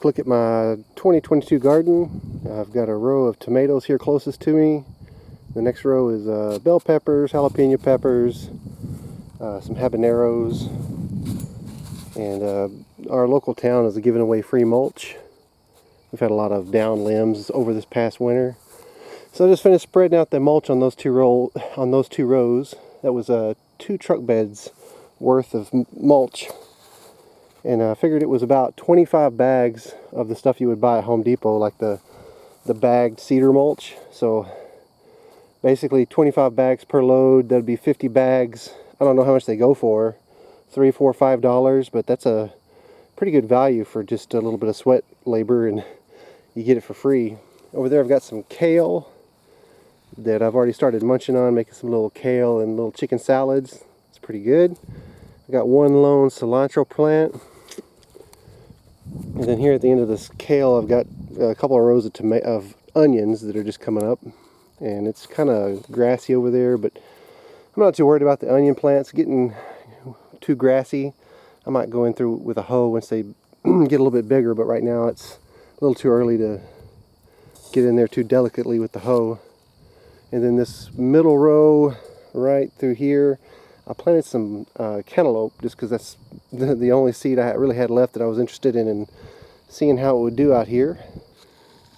quick look at my 2022 garden. I've got a row of tomatoes here closest to me. The next row is bell peppers, jalapeno peppers, some habaneros, and our local town is giving away free mulch. We've had a lot of down limbs over this past winter. So I just finished spreading out the mulch on those two rows. That was 2 truck beds worth of mulch. And I figured it was about 25 bags of the stuff you would buy at Home Depot, like the bagged cedar mulch. So basically 25 bags per load, that'd be 50 bags. I don't know how much they go for, $3, $4, $5, but that's a pretty good value for just a little bit of sweat labor, and you get it for free. Over there I've got some kale that I've already started munching on, making some little kale and little chicken salads. It's pretty good. I got one lone cilantro plant. And then here at the end of this kale, I've got a couple of rows of onions that are just coming up. And it's kind of grassy over there, but I'm not too worried about the onion plants getting too grassy. I might go in through with a hoe once they get a little bit bigger, but right now it's a little too early to get in there too delicately with the hoe. And then this middle row right through here, I planted some cantaloupe just because that's the only seed I really had left that I was interested in seeing how it would do out here.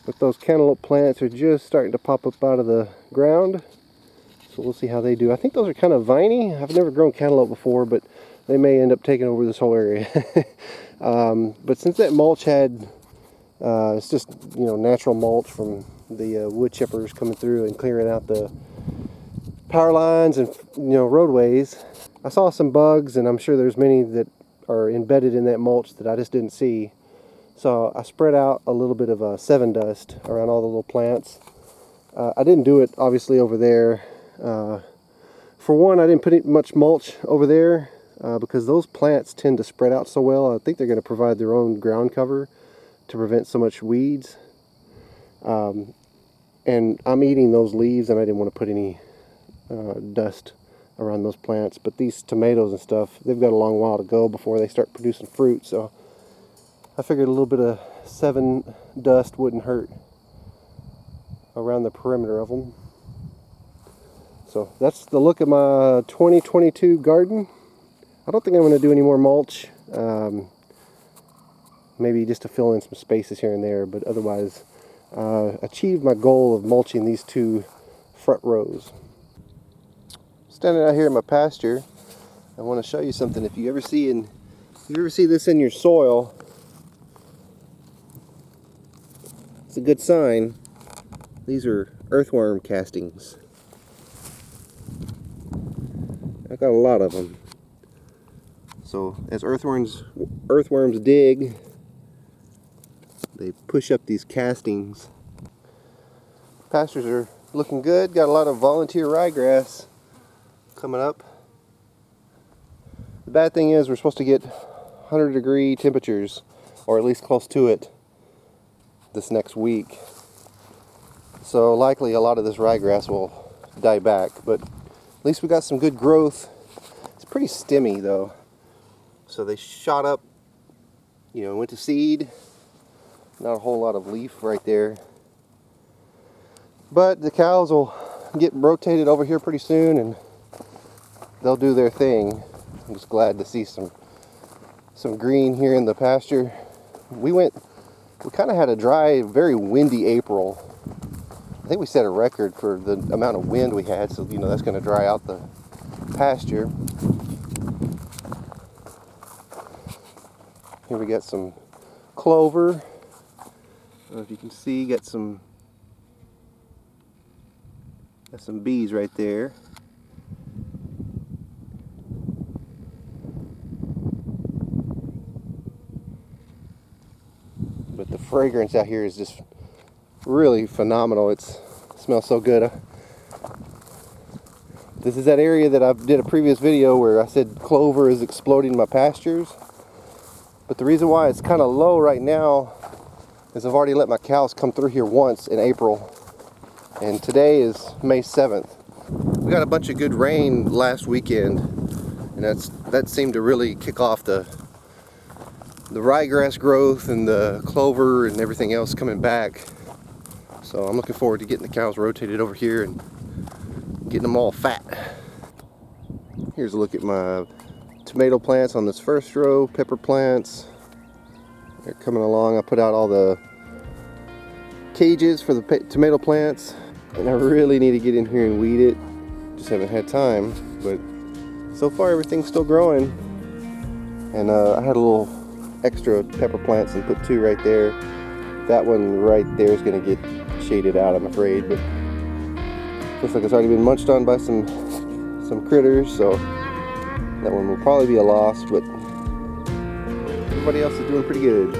But those cantaloupe plants are just starting to pop up out of the ground, so we'll see how they do. I think those are kind of viney. I've never grown cantaloupe before, but they may end up taking over this whole area. But since that mulch it's just, you know, natural mulch from the wood chippers coming through and clearing out the power lines and, you know, roadways. I saw some bugs, and I'm sure there's many that are embedded in that mulch that I just didn't see. So I spread out a little bit of 7 dust around all the little plants. I didn't do it obviously over there. For one, I didn't put much mulch over there because those plants tend to spread out so well. I think they're going to provide their own ground cover to prevent so much weeds. And I'm eating those leaves, and I didn't want to put any dust around those plants. But these tomatoes and stuff, they've got a long while to go before they start producing fruit, so I figured a little bit of 7 dust wouldn't hurt around the perimeter of them. So that's the look at my 2022 garden. I don't think I'm going to do any more mulch. Maybe just to fill in some spaces here and there, but otherwise achieved my goal of mulching these 2 front rows. Standing out here in my pasture, I want to show you something. If you ever see this in your soil, it's a good sign. These are earthworm castings. I've got a lot of them. So as earthworms dig, they push up these castings. Pastures are looking good. Got a lot of volunteer ryegrass coming up. The bad thing is we're supposed to get 100-degree temperatures, or at least close to it, this next week. So likely a lot of this ryegrass will die back, but at least we got some good growth. It's pretty stemmy though. So they shot up, you know, went to seed. Not a whole lot of leaf right there. But the cows will get rotated over here pretty soon, and they'll do their thing. I'm just glad to see some green here in the pasture. We kind of had a dry, very windy April. I think we set a record for the amount of wind we had, so you know that's going to dry out the pasture. Here we got some clover. I don't know if you can see, got some bees right there. But the fragrance out here is just really phenomenal. It smells so good. This is that area that I did a previous video where I said clover is exploding my pastures. But the reason why it's kind of low right now is I've already let my cows come through here once in April, and today is May 7th. We got a bunch of good rain last weekend, and that seemed to really kick off the the ryegrass growth and the clover and everything else coming back. So I'm looking forward to getting the cows rotated over here and getting them all fat. Here's a look at my tomato plants on this first row, pepper plants. They're coming along. I put out all the cages for the tomato plants, and I really need to get in here and weed it. Just haven't had time, but so far everything's still growing. And I had a little extra pepper plants and put 2 right there. That one right there is going to get shaded out, I'm afraid, but looks like it's already been munched on by some critters, so that one will probably be a loss, but everybody else is doing pretty good.